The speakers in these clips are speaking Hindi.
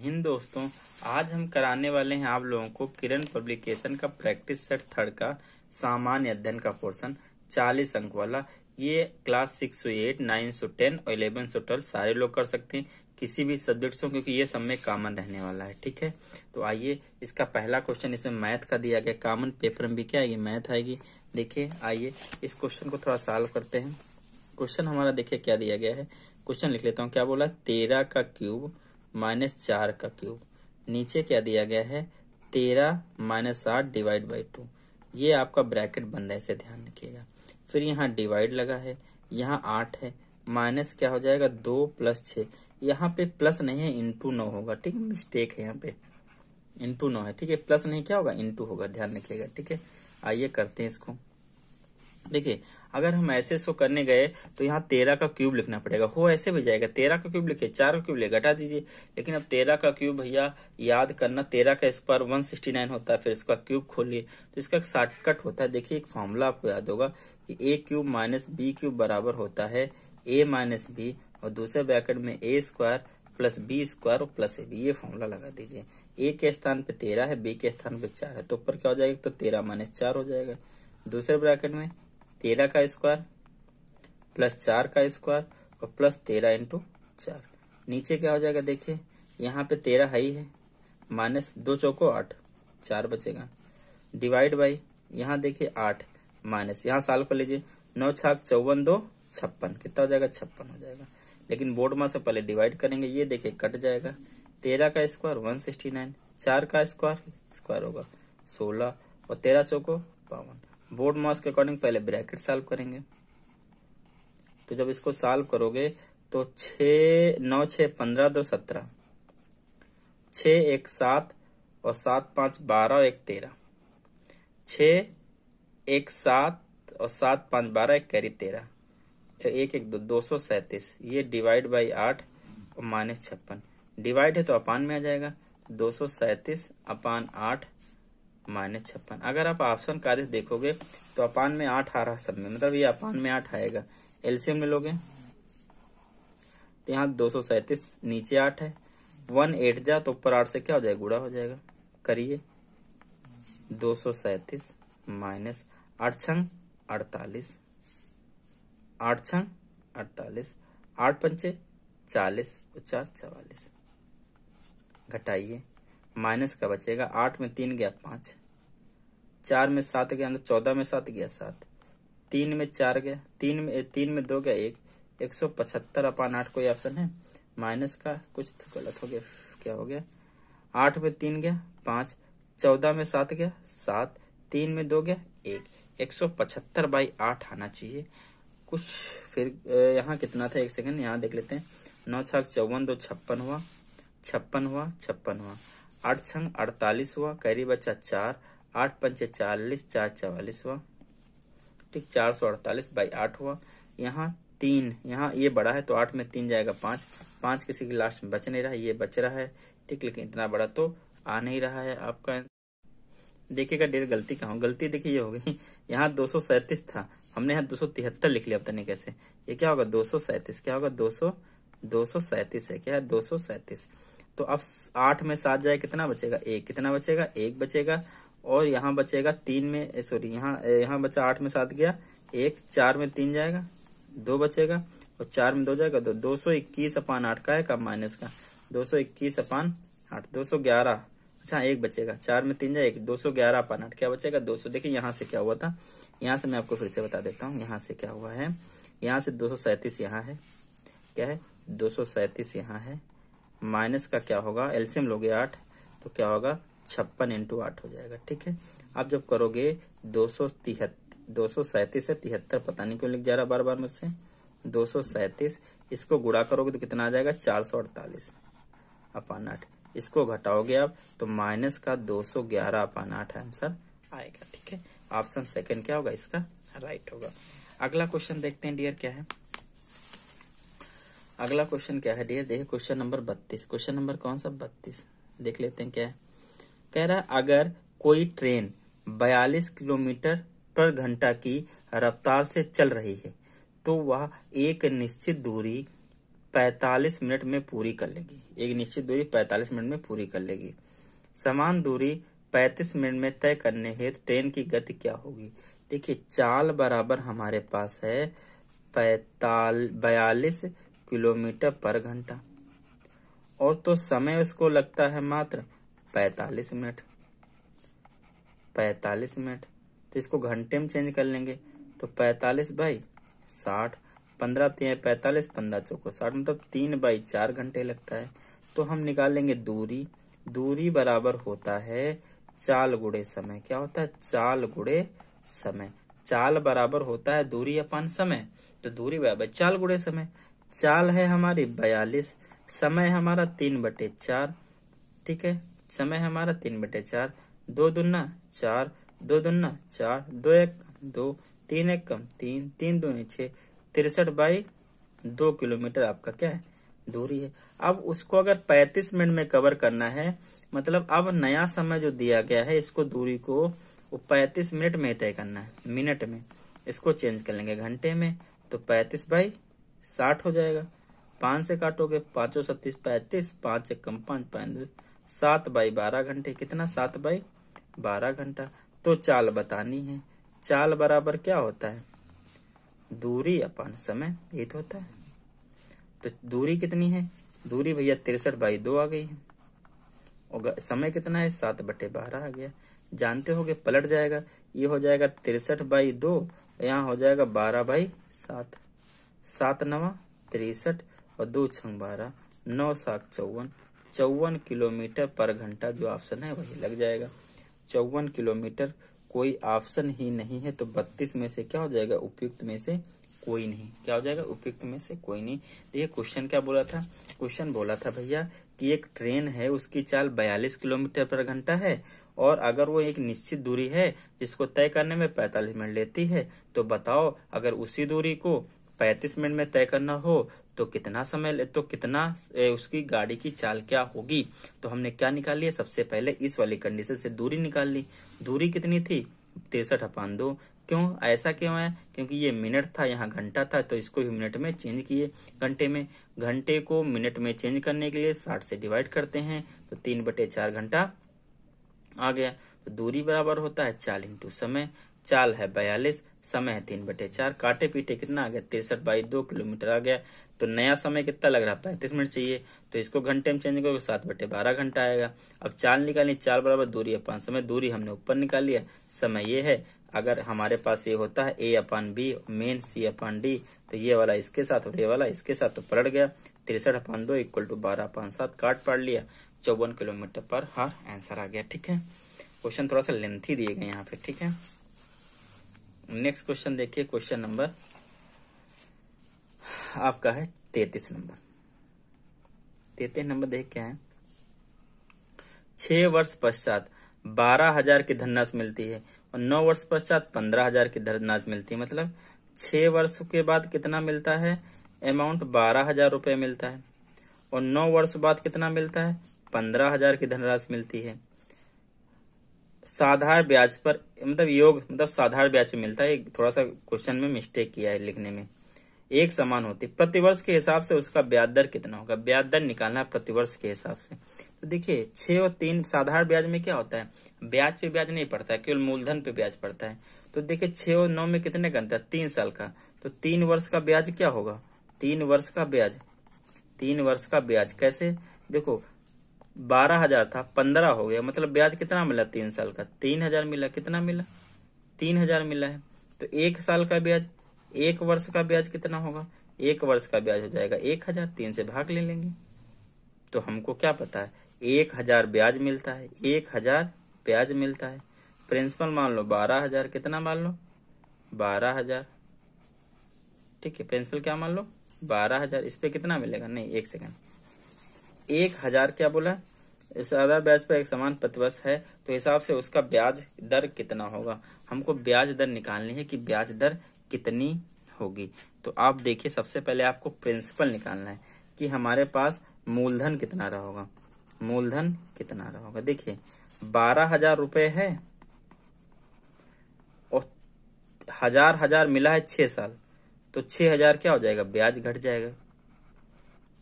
हिंद दोस्तों, आज हम कराने वाले हैं आप लोगों को किरण पब्लिकेशन का प्रैक्टिस सेट थर्ड का सामान्य अध्ययन का पोर्शन 40 अंक वाला। ये क्लास 6 से 8, 9 से 10 और 11 से 12 सारे लोग कर सकते हैं किसी भी सब्जेक्ट से, क्योंकि ये सब में कॉमन रहने वाला है। ठीक है, तो आइए इसका पहला क्वेश्चन इसमें मैथ का दिया गया। कॉमन पेपर में भी क्या आएगी, मैथ आएगी। देखिए आइए इस क्वेश्चन को थोड़ा सॉल्व करते हैं। क्वेश्चन हमारा देखिए क्या दिया गया है। क्वेश्चन लिख लेता हूँ। क्या बोला, 13 का क्यूब माइनस 4 का क्यूब। नीचे क्या दिया गया है, 13 माइनस 8 डिवाइड बाई 2। ये आपका ब्रैकेट बंद है, इसे ध्यान रखिएगा। फिर यहाँ डिवाइड लगा है, यहाँ 8 है, माइनस क्या हो जाएगा 2 प्लस 6। यहाँ पे प्लस नहीं है, इंटू 9 होगा। ठीक, मिस्टेक है, यहाँ पे इंटू 9 है। ठीक है, प्लस नहीं क्या होगा, इंटू होगा, ध्यान रखिएगा। ठीक है, आइए करते हैं इसको। देखिए अगर हम ऐसे सो करने गए तो यहाँ 13 का क्यूब लिखना पड़ेगा। हो ऐसे भी जाएगा, 13 का क्यूब लिखे, 4 का क्यूब ले घटा दीजिए। लेकिन अब 13 का क्यूब भैया याद करना, 13 का स्क्वायर 169 होता है। फिर इसका क्यूब खोलिए तो इसका शॉर्टकट होता है। देखिए एक फॉर्मूला आपको याद होगा कि ए क्यूब माइनस बी क्यूब बराबर होता है ए माइनस बी, और दूसरे ब्रैकेट में ए स्क्वायर प्लस बी स्क्वायर और प्लस ए बी। ये फॉर्मूला लगा दीजिए। ए के स्थान पे 13 है, बी के स्थान पे 4 है, तो ऊपर क्या हो जाएगा, तो 13 माइनस 4 हो जाएगा। दूसरे ब्रैकेट में 13 का स्क्वायर प्लस 4 का स्क्वायर और प्लस 13 इंटू 4। नीचे क्या हो जाएगा, देखिए यहाँ पे 13 है ही है, माइनस 2 चौको 8, 4 बचेगा। डिवाइड बाई यहाँ देखिए 8 माइनस, यहाँ सॉल्व कर लीजिए। 9 छाक 54, 2 56, कितना हो जाएगा, 56 हो जाएगा। लेकिन बोर्ड में से पहले डिवाइड करेंगे, ये देखिए कट जाएगा। 13 का स्क्वायर 169, 4 का स्क्वायर होगा 16 और 13 चौको 52। बोर्ड मास के अकॉर्डिंग पहले ब्रैकेट सॉल्व करेंगे। तो जब इसको सॉल्व करोगे तो 6 9 6 15 2 17, 6 1 7 और 7 5 12 और 1 13, 6 1 7 और 7 5 12 1 कैरी 13, 1 1 2 237। ये डिवाइड बाई 8 और माइनस 56। डिवाइड है तो अपान में आ जाएगा, 237 अपान 8 माइनस 56। अगर आप ऑप्शन का आदेश देखोगे तो अपान में 8 आ रहा सब में, मतलब ये अपान में 8 आएगा। एलसीएम में लोगे तो यहाँ 237 नीचे 8 है, 1 8 जा तो ऊपर 8 से क्या हो जाएगा, गुणा हो जाएगा। करिए 237 माइनस 8 छंग 48, 8 छंग 48, 8 पंचे 40 और 4 44। घटाइए, माइनस का बचेगा, 8 में 3 गया 5, 4 में 7 गया तो 14 में 7 गया 7, 3 में 4 गया, 3 में 2 गया 1, 175 अपान 8 कोई ऑप्शन है। माइनस का कुछ तो गलत हो गया, क्या हो गया, 8 में 3 गया 5, 14 में 7 गया 7, 3 में 2 गया 1, 175 बाई 8 आना चाहिए कुछ। फिर यहाँ कितना था, एक सेकंड यहाँ देख लेते हैं। 9 छाक 54, 2 56 हुआ, 56 हुआ, 56 हुआ, 8 छंग 48 हुआ, कैरी बचा 4, 8 पंचे 40, 4 44 हुआ। ठीक, 448 बाई 8 हुआ। यहाँ 3, यहाँ ये बड़ा है तो 8 में 3 जाएगा 5, 5 किसी के लास्ट में बच नहीं रहा है, ये बच रहा है। ठीक, लेकिन इतना बड़ा तो आ नहीं रहा है आपका। देखिएगा डेढ़ गलती कहाँ, गलती देखिए ये हो गई, यहाँ 237 था, हमने यहाँ 273 लिख लिया, पता नहीं कैसे। ये क्या होगा, 237, क्या होगा 237 है, क्या है 237। तो अब 8 में 7 जाए कितना बचेगा, 1, कितना बचेगा, 1 बचेगा। और यहाँ बचेगा 3 में, सॉरी यहाँ बचा 8 में 7 गया 1, 4 में 3 जाएगा 2 बचेगा, और 4 में 2 जाएगा तो 221 अपान 8 का है का माइनस का, 221 अपान 8 211। अच्छा 1 बचेगा, 4 में 3 जाए 1, 211 अपान 8 क्या बचेगा 200। देखिए यहाँ से क्या हुआ था, यहाँ से मैं आपको फिर से बता देता हूँ। यहाँ से क्या हुआ है, यहाँ से 237 यहाँ है, क्या है 237 यहाँ है, माइनस का क्या होगा, एलसीएम लोगे 8 तो क्या होगा 56 इंटू 8 हो जाएगा। ठीक है, आप जब करोगे 237 है 73, पता नहीं क्यों लिख जा रहा बार बार मुझसे, 237 इसको गुणा करोगे तो कितना आ जाएगा 448 अपान 8। इसको घटाओगे आप तो माइनस का 211 अपान 8 आंसर आएगा। ठीक है, ऑप्शन सेकंड क्या होगा, इसका राइट होगा। अगला क्वेश्चन देखते हैं डियर, क्या है अगला क्वेश्चन, क्या है डियर, देखिए क्वेश्चन नंबर 32। क्वेश्चन नंबर कौन सा, 32 देख लेते हैं क्या है। कह रहा है अगर कोई ट्रेन 42 किलोमीटर पर घंटा की रफ्तार से चल रही है तो वह एक निश्चित दूरी 45 मिनट में पूरी कर लेगी। एक निश्चित दूरी 45 मिनट में पूरी कर लेगी। समान दूरी 35 मिनट में तय करने हेतु ट्रेन की गति क्या होगी। देखिए चाल बराबर हमारे पास है 42 किलोमीटर पर घंटा, और तो समय उसको लगता है मात्र 45 मिनट। 45 मिनट तो इसको घंटे में चेंज कर लेंगे, तो 45/60, 15 3 45, 15 चौको 60, मतलब 3/4 घंटे लगता है। तो हम निकाल लेंगे दूरी। दूरी बराबर होता है चाल गुणे समय। क्या होता है? चाल गुणे समय। चाल बराबर होता है दूरी अपन समय, तो दूरी बराबर चाल गुणे समय। चाल है हमारी 42, समय हमारा 3/4। ठीक है, समय हमारा 3/4। 2 दूना 4, 2 दूना 4, 2 1 2, 3 1 3, 3 2 6, 63/2 किलोमीटर आपका क्या है? दूरी है। अब उसको अगर 35 मिनट में कवर करना है, मतलब अब नया समय जो दिया गया है इसको दूरी को वो 35 मिनट में तय करना है, मिनट में। इसको चेंज कर लेंगे घंटे में, तो 35/60 हो जाएगा। 5 से काटोगे 5 37 35, 5 से कम 5 5 7/12 घंटे। कितना? 7/12 घंटा। तो चाल बतानी है। चाल बराबर क्या होता है? दूरी अपन समय, ये तो होता है। तो दूरी कितनी है? दूरी भैया 63/2 आ गई है, और समय कितना है? 7/12 आ गया। जानते होगे पलट जाएगा, ये हो जाएगा 63/2, यहाँ हो जाएगा 12/7। 7 9 63 और 2 6 12, 9 7 54। 54 किलोमीटर पर घंटा जो ऑप्शन है वही लग जाएगा। 54 किलोमीटर कोई ऑप्शन ही नहीं है, तो 32 में से क्या हो जाएगा? उपयुक्त में से कोई नहीं। क्या हो जाएगा? उपयुक्त में से कोई नहीं। देखिए क्वेश्चन क्या बोला था? क्वेश्चन बोला था भैया कि एक ट्रेन है, उसकी चाल 42 किलोमीटर पर घंटा है, और अगर वो एक निश्चित दूरी है जिसको तय करने में 45 मिनट लेती है, तो बताओ अगर उसी दूरी को 35 मिनट में तय करना हो तो कितना समय ले, तो कितना उसकी गाड़ी की चाल क्या होगी। तो हमने क्या निकाल लिया? सबसे पहले इस वाली कंडीशन से दूरी निकाल ली। दूरी कितनी थी? 63/2। क्यों? ऐसा क्यों है? क्योंकि ये मिनट था, यहाँ घंटा था, तो इसको भी मिनट में चेंज किए घंटे में। घंटे को मिनट में चेंज करने के लिए 60 से डिवाइड करते हैं, तो 3/4 घंटा आ गया। तो दूरी बराबर होता है चाल इंटू समय। चाल है 42, समय है 3/4, काटे पीटे कितना आ गया? 63/2 किलोमीटर आ गया। तो नया समय कितना लग रहा है? 35 मिनट चाहिए, तो इसको घंटे में चेंज करोगे 7/12 घंटा आएगा। अब चाल निकालनी, चाल बराबर दूरी अपन समय। दूरी हमने ऊपर निकाल लिया, समय ये है। अगर हमारे पास ये होता है A/B मेन C/D, तो ये वाला इसके साथ और ये वाला इसके साथ, तो पलट गया। 63/2 = 12/7, काट पढ़ लिया। 54 किलोमीटर पर हर आंसर आ गया। ठीक है, क्वेश्चन थोड़ा सा लेंथी दिए गए यहाँ पे। ठीक है, नेक्स्ट क्वेश्चन देखिए। क्वेश्चन नंबर आपका है 33 नंबर। 33 नंबर देख क्या है? 6 वर्ष पश्चात 12,000 की धनराशि मिलती है, और 9 वर्ष पश्चात 15,000 की धनराशि मिलती है। मतलब 6 वर्ष के बाद कितना मिलता है? अमाउंट 12,000 रुपये मिलता है, और 9 वर्ष बाद कितना मिलता है? 15,000 की धनराशि मिलती है। साधारण ब्याज पर, मतलब योग, मतलब साधारण ब्याज पे मिलता है। थोड़ा सा क्वेश्चन में मिस्टेक किया है लिखने में। एक समान होती, प्रतिवर्ष के हिसाब से उसका ब्याज दर कितना होगा? ब्याज दर निकालना है प्रतिवर्ष के हिसाब से। तो देखिए 6 और 3 साधारण ब्याज में क्या होता है? ब्याज पे ब्याज नहीं पड़ता है, केवल मूलधन पे ब्याज पड़ता है। तो देखिए 6 और 9 में कितने का अंतर? 3 साल का। तो 3 वर्ष का ब्याज क्या होगा? 3 वर्ष का ब्याज। 3 वर्ष का ब्याज कैसे? देखो 12,000 था, 15 हो गया, मतलब ब्याज कितना मिला? 3 साल का 3,000 मिला। कितना मिला? 3,000 मिला है। तो 1 साल का ब्याज, 1 वर्ष का ब्याज कितना होगा? 1 वर्ष का ब्याज हो जाएगा 1,000, 3 से भाग ले लेंगे। तो हमको क्या पता है? 1,000 ब्याज मिलता है, 1,000 ब्याज मिलता है। प्रिंसिपल मान लो 12,000, कितना मान लो? 12,000। ठीक है, प्रिंसिपल क्या मान लो? 12,000। इस पे कितना मिलेगा? नहीं, 1 सेकंड। 1,000 क्या बोला? साधारण ब्याज पर एक समान प्रतिवर्ष है, तो हिसाब से उसका ब्याज दर कितना होगा। हमको ब्याज दर निकालनी है कि ब्याज दर कितनी होगी। तो आप देखिए, सबसे पहले आपको प्रिंसिपल निकालना है कि हमारे पास मूलधन कितना रहा होगा। मूलधन कितना रहा होगा? देखिए 12,000 रुपए है, और हजार मिला है 6 साल, तो 6,000 क्या हो जाएगा? ब्याज घट जाएगा।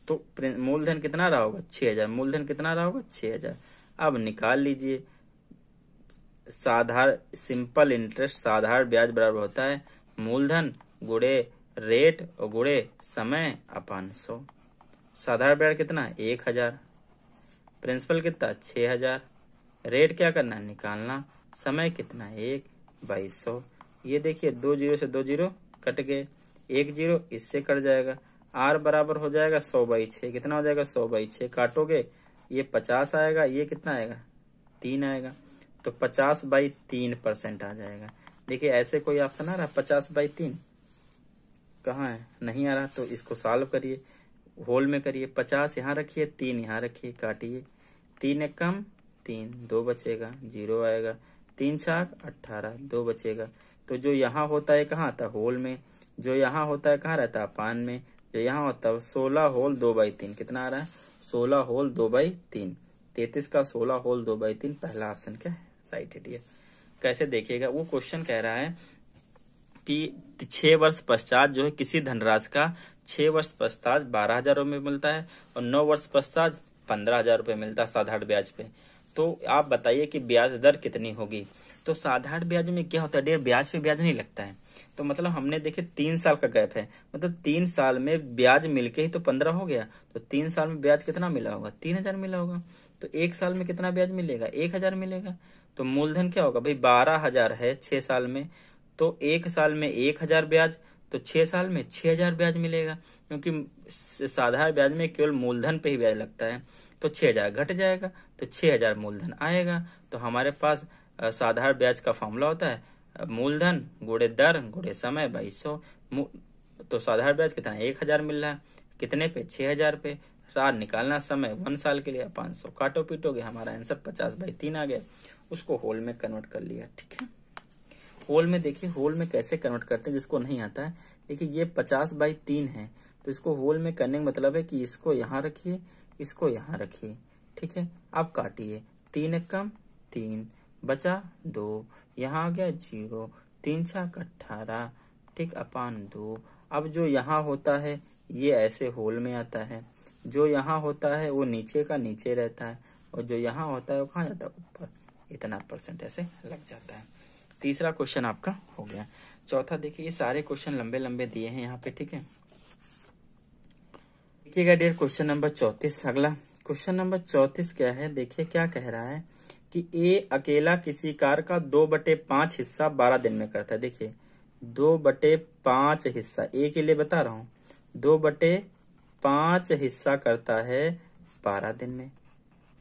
तो मूलधन कितना रहा होगा 6000, मूलधन कितना रहा होगा 6000। अब निकाल लीजिए, साधारण सिंपल इंटरेस्ट साधारण ब्याज बराबर होता है मूलधन गुणे रेट और गुणे समय अपान 100। साधारण ब्याज कितना 1000, प्रिंसिपल कितना 6000, रेट क्या करना निकालना, समय कितना 1/100। ये देखिए 2 जीरो से 2 जीरो कट गए, 1 जीरो इससे कट जाएगा, आर बराबर हो जाएगा 100/6। कितना हो जाएगा 100/6, काटोगे ये 50 आएगा, ये कितना आएगा 3 आएगा, तो 50/3% आ जाएगा। देखिए ऐसे कोई ऑप्शन आ रहा 50/3 कहाँ है, नहीं आ रहा, तो इसको सॉल्व करिए, होल में करिए, 50 यहाँ रखिए 3 यहाँ रखिए, काटिए, 3 एक कम 3, 2 बचेगा, 0 आएगा, 3 छाक 18, 2 बचेगा। तो जो यहाँ होता है कहाँ आता है होल में, जो यहाँ होता है कहाँ रहता है अपान में, जो यहाँ होता है 16 होल 2/3, कितना आ रहा है 16 होल 2/3, 33 का 16 होल 2/3, पहला ऑप्शन क्या है राइट है डियर। कैसे देखिएगा, वो क्वेश्चन कह रहा है कि 6 वर्ष पश्चात जो है किसी धनराशि का 6 वर्ष पश्चात 12,000 रुपये मिलता है और 9 वर्ष पश्चात 15,000 रुपये मिलता है साधारण ब्याज पे। तो आप बताइए कि ब्याज दर कितनी होगी। तो साधारण ब्याज में क्या होता है डियर, ब्याज पे ब्याज नहीं लगता है। तो मतलब हमने देखे 3 साल का गैप है, मतलब 3 साल में ब्याज मिलके ही तो 15 हो गया, तो 3 साल में ब्याज कितना मिला होगा 3000 मिला होगा। तो 1 साल में कितना ब्याज मिलेगा 1000 मिलेगा। तो मूलधन क्या होगा भाई 12,000 है 6 साल में, तो 1 साल में 1000 ब्याज, तो 6 साल में 6000 ब्याज मिलेगा, क्योंकि साधारण ब्याज में केवल मूलधन पे ही ब्याज लगता है। तो 6000 घट जाएगा, तो 6000 मूलधन आएगा। तो हमारे पास साधारण ब्याज का फॉर्मूला होता है मूलधन गुणे दर गुणे समय 2200। तो साधारण ब्याज कितना 1000 मिल रहा है, कितने पे 6000 पे, रात निकालना समय 1 साल के लिए 500, काटो पीटोगे हमारा आंसर 50/3 आ गया। उसको होल में कन्वर्ट कर लिया, ठीक है। होल में देखिए, होल में कैसे कन्वर्ट करते हैं जिसको नहीं आता है। देखिए ये 50/3 है, तो इसको होल में करने का मतलब है कि इसको यहाँ रखिए, इसको यहाँ रखिए, ठीक है। अब काटिए, 3 एक कम 3 बचा 2, यहाँ आ गया 0, 3 छाक 18, ठीक अपान 2। अब जो यहाँ होता है ये ऐसे होल में आता है, जो यहाँ होता है वो नीचे का नीचे रहता है, और जो यहाँ होता है वो कहाँ जाता है ऊपर, इतना % ऐसे लग जाता है। तीसरा क्वेश्चन आपका हो गया। चौथा देखिए, ये सारे क्वेश्चन लंबे लंबे दिए हैं यहाँ पे, ठीक है। देखिएगा डियर क्वेश्चन नंबर 34, अगला क्वेश्चन नंबर 34 क्या है, देखिए क्या कह रहा है कि ए अकेला किसी कार का 2/5 हिस्सा 12 दिन में करता है। देखिए 2/5 हिस्सा ए के लिए बता रहा हूँ, 2/5 हिस्सा करता है 12 दिन में।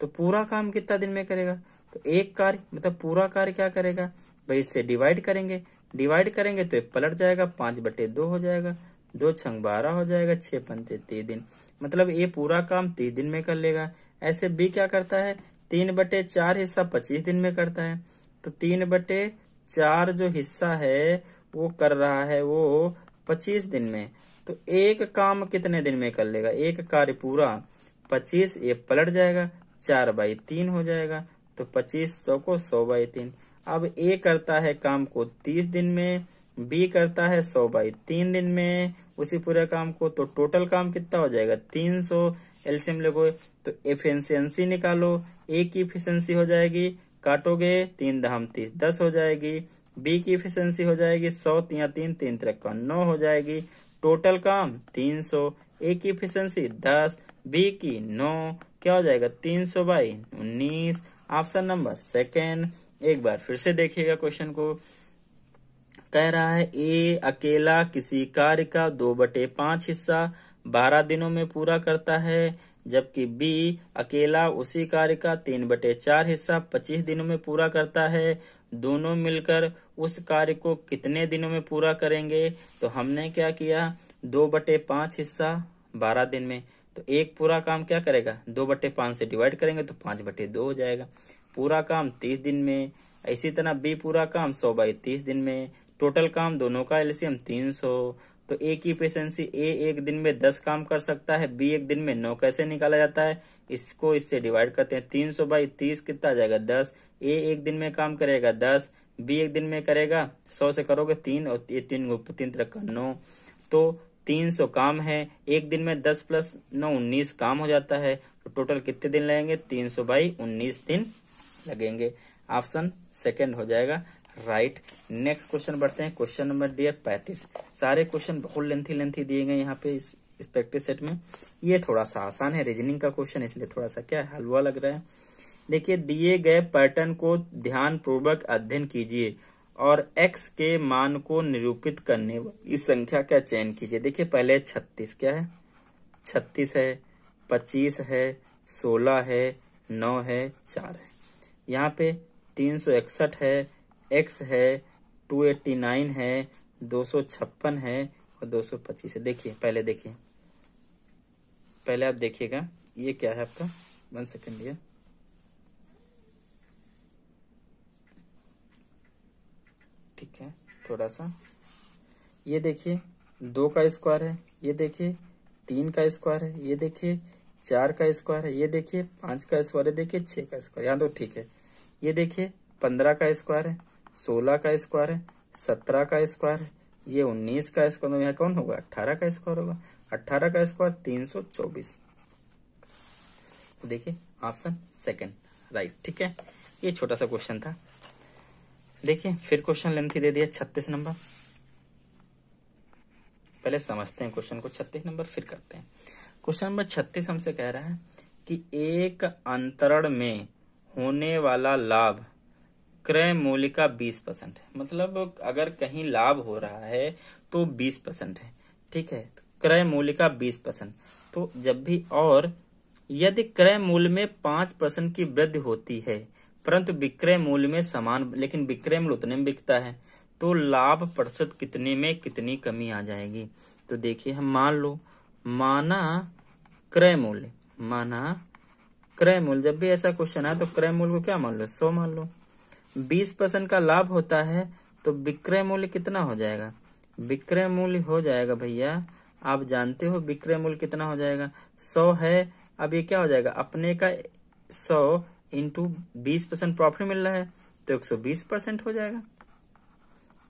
तो पूरा काम कितना दिन में करेगा, तो एक कार्य मतलब पूरा कार्य क्या करेगा भाई, इससे डिवाइड करेंगे, डिवाइड करेंगे तो पलट जाएगा 5/2 हो जाएगा, 2 छंग 12 हो जाएगा, 6 पंचे 30 दिन, मतलब ये पूरा काम 30 दिन में कर लेगा। ऐसे बी क्या करता है 3/4 हिस्सा 25 दिन में करता है। तो 3/4 जो हिस्सा है वो कर रहा है वो 25 दिन में। तो एक काम कितने दिन में कर लेगा, एक कार्य पूरा 25, ये पलट जाएगा 4/3 हो जाएगा, तो 25 को 100/3। अब ए करता है काम को 30 दिन में, बी करता है 100/3 दिन में उसी पूरे काम को, तो टोटल काम कितना हो जाएगा 300। एलसीएम लगो तो एफिशिएंसी निकालो, ए की एफिशिएंसी हो जाएगी, काटोगे 3 दहम 30 10 हो जाएगी, बी की एफिशिएंसी हो जाएगी 100 या 3 3 3 9 हो जाएगी, टोटल काम 300, ए की एफिशिएंसी 10, बी की 9, क्या हो जाएगा 300/19। Option number second. एक बार फिर से देखिएगा क्वेश्चन को, कह रहा है ए अकेला किसी कार्य का 2/5 हिस्सा 12 दिनों में पूरा करता है, जबकि बी अकेला उसी कार्य का 3/4 हिस्सा 25 दिनों में पूरा करता है। दोनों मिलकर उस कार्य को कितने दिनों में पूरा करेंगे। तो हमने क्या किया 2/5 हिस्सा 12 दिन में, तो एक पूरा काम क्या करेगा 2/5 से डिवाइड करेंगे तो 5/2 हो जाएगा, पूरा काम 30 दिन में। इसी तरह बी पूरा काम 100/30 दिन में, टोटल काम दोनों का एलसीएम 300। तो ए की एफिशिएंसी ए एक दिन में 10 काम कर सकता है, बी एक दिन में 9 कैसे निकाला जाता है, इसको इससे डिवाइड करते हैं 300/30 कितना आ जाएगा 10। ए एक दिन में काम करेगा 10, बी एक दिन में करेगा 100 से करोगे 3 और ये 3 3 3 9, तो 300 काम है, एक दिन में 10 + 9 19 काम हो जाता है, तो टोटल कितने दिन लगेंगे? 300/19 दिन लगेंगे। ऑप्शन सेकंड हो जाएगा राइट। नेक्स्ट क्वेश्चन बढ़ते हैं, क्वेश्चन नंबर डी 35। सारे क्वेश्चन बहुत लेंथी दिए गए यहाँ पे इस प्रैक्टिस सेट में। ये थोड़ा सा आसान है, रीजनिंग का क्वेश्चन, इसलिए थोड़ा सा क्या है, हलवा लग रहा है। देखिए, दिए गए पैटर्न को ध्यान पूर्वक अध्ययन कीजिए और x के मान को निरूपित करने वाली संख्या का चयन कीजिए। देखिए, पहले 36 क्या है? 36 है, 25 है, 16 है, 9 है, 4 है। यहाँ पे 361 है, x है, 289 है, 256 है और 225 है। देखिए, पहले आप देखिएगा ये क्या है आपका। 1 सेकेंड ये, ठीक है, थोड़ा सा ये देखिए, 2 का स्क्वायर है, ये देखिए 3 का स्क्वायर है, ये देखिए 4 का स्क्वायर है, ये देखिए 5 का स्क्वायर है, देखिए 6 का स्क्वायर, यहाँ तो ठीक है। ये देखिए 15 का स्क्वायर है, 16 का स्क्वायर है, 17 का स्क्वायर है, ये 19 का स्क्वायर, यहाँ कौन होगा? 18 का स्क्वायर होगा। 18 का स्क्वायर 324। तो देखिए ऑप्शन सेकंड राइट, ठीक है। ये छोटा सा क्वेश्चन था। देखिए फिर क्वेश्चन लेंथी दे दिया 36 नंबर। पहले समझते हैं क्वेश्चन को, 36 नंबर फिर करते हैं। क्वेश्चन नंबर 36 हमसे कह रहा है कि एक अंतरण में होने वाला लाभ क्रय मूल्य का 20% है। मतलब अगर कहीं लाभ हो रहा है तो 20% है, ठीक है। क्रय मूल्य का 20%। तो जब भी, और यदि क्रय मूल्य में 5% की वृद्धि होती है परंतु विक्रय मूल्य में समान, लेकिन विक्रय मूल्य उतने में बिकता है, तो लाभ प्रतिशत कितने में कितनी कमी आ जाएगी? तो देखिए, हम माना क्रय मूल्य, जब भी ऐसा क्वेश्चन है तो क्रय मूल्य को क्या मान लो? 100 मान लो। 20% का लाभ होता है तो विक्रय मूल्य कितना हो जाएगा? विक्रय मूल्य हो जाएगा भैया, आप जानते हो विक्रय मूल्य कितना हो जाएगा? 100 है। अब ये क्या हो जाएगा? अपने का 100 इंटू 20% प्रॉफिट मिल रहा है तो 120% हो जाएगा।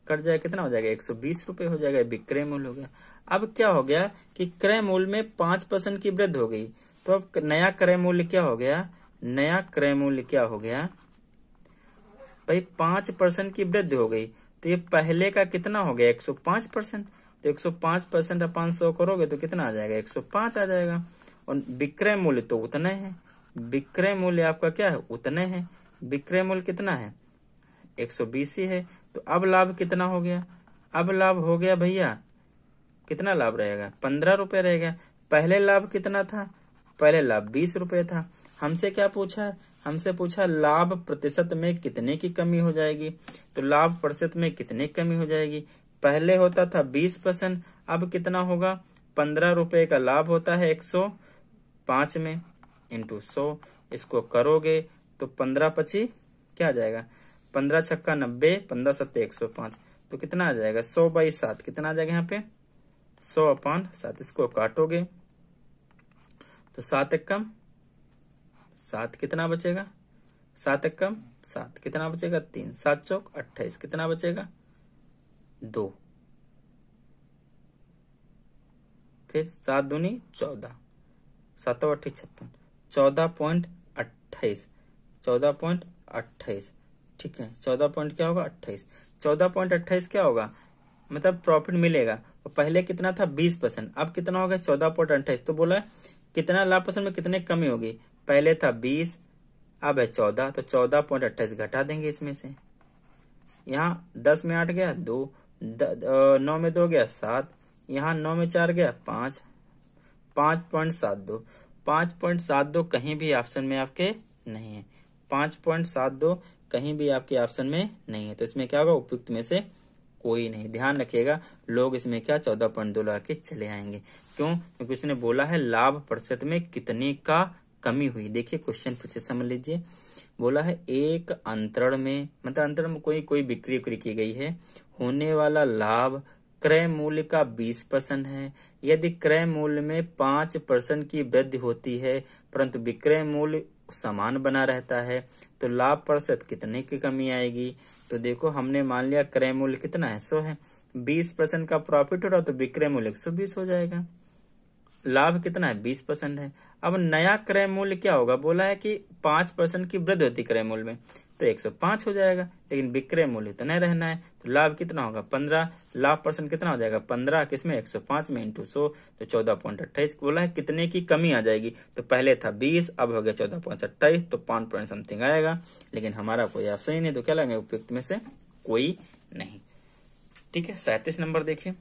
कट जाएगा, कितना हो जाएगा? 120 रुपए हो जाएगा, विक्रय मूल्य हो गया। अब क्या हो गया कि क्रय मूल्य में 5% की वृद्धि हो गई, तो अब नया क्रय मूल्य क्या हो गया? नया क्रय मूल्य क्या हो गया भाई? 5% की वृद्धि हो गई, तो ये पहले का कितना हो गया? 105%। तो 105% अपन 100 करोगे तो कितना आ जाएगा? 105 आ जाएगा। और विक्रय मूल्य तो उतना है, विक्रय मूल्य आपका क्या है? उतने है। विक्रय मूल्य कितना है? 120 ही है। तो अब लाभ कितना हो गया? अब लाभ हो गया भैया, कितना लाभ रहेगा? 15 रुपए रहेगा। पहले लाभ कितना था? पहले लाभ 20 रुपए था। हमसे क्या पूछा? हमसे पूछा लाभ प्रतिशत में कितने की कमी हो जाएगी। तो लाभ प्रतिशत में कितने की कमी हो जाएगी? पहले होता था 20%, अब कितना होगा? 15 रुपए का लाभ होता है 105 में, इंटू 100। इसको करोगे तो 15×5 क्या आ जाएगा? 15 छक्का 90, 15 सत्ते 105। तो कितना आ जाएगा? 100/7 कितना आ जाएगा यहाँ पे? 100/7। इसको काटोगे तो 7 एकम 7 कितना बचेगा? 7 एकम 7 कितना बचेगा? 3। 7 चौक 28 कितना बचेगा? 2। फिर 7 दूनी 14, 7 8 56, 14.28, 14.28, ठीक है। 14 पॉइंट क्या होगा? 28। 14.28 क्या होगा? मतलब प्रॉफिट मिलेगा। और पहले कितना था? 20%, अब कितना होगा? 14.28। तो बोला कितना लाभ परसेंट में कितने कमी होगी? पहले था 20, अब है 14, तो 14.28 घटा देंगे इसमें से। यहाँ 10 में 8 गया 2, 9 में 2 गया 7, यहाँ 9 में 4 गया 5, 5.72। 5.72 कहीं भी ऑप्शन में आपके नहीं है। 5.72 कहीं भी आपके ऑप्शन में नहीं है, तो इसमें क्या होगा? उपयुक्त में से कोई नहीं। ध्यान रखिएगा, लोग इसमें क्या 14.2 लगा के चले आएंगे। क्यों? क्योंकि उसने बोला है लाभ प्रतिशत में कितने का कमी हुई। देखिए क्वेश्चन फिर से समझ लीजिए। बोला है एक अंतरण में, मतलब अंतरण में कोई बिक्री की गई है, होने वाला लाभ क्रय मूल्य का 20% है। यदि क्रय मूल्य में 5% की वृद्धि होती है परंतु विक्रय मूल्य समान बना रहता है तो लाभ प्रतिशत कितने की कमी आएगी? तो देखो हमने मान लिया क्रय मूल्य कितना है? 100 है, 20% का प्रॉफिट हो रहा तो विक्रय मूल्य 120 हो जाएगा। लाभ कितना है? 20% है। अब नया क्रय मूल्य क्या होगा? बोला है कि 5% की वृद्धि होती क्रय मूल्य में, तो 105 हो जाएगा, लेकिन विक्रय मूल्य तो नहीं रहना है, तो लाभ कितना होगा? 15। लाभ परसेंट कितना हो जाएगा? 15 किसमें? 105 में इंटू 100, तो 14.28। बोला है कितने की कमी आ जाएगी, तो पहले था 20, अब हो गया 14.28, तो 5 पॉइंट समथिंग आएगा, लेकिन हमारा कोई ऑप्शन ही नहीं, तो क्या लगेगा? उपयुक्त में से कोई नहीं। ठीक है, 37 नंबर देखिए।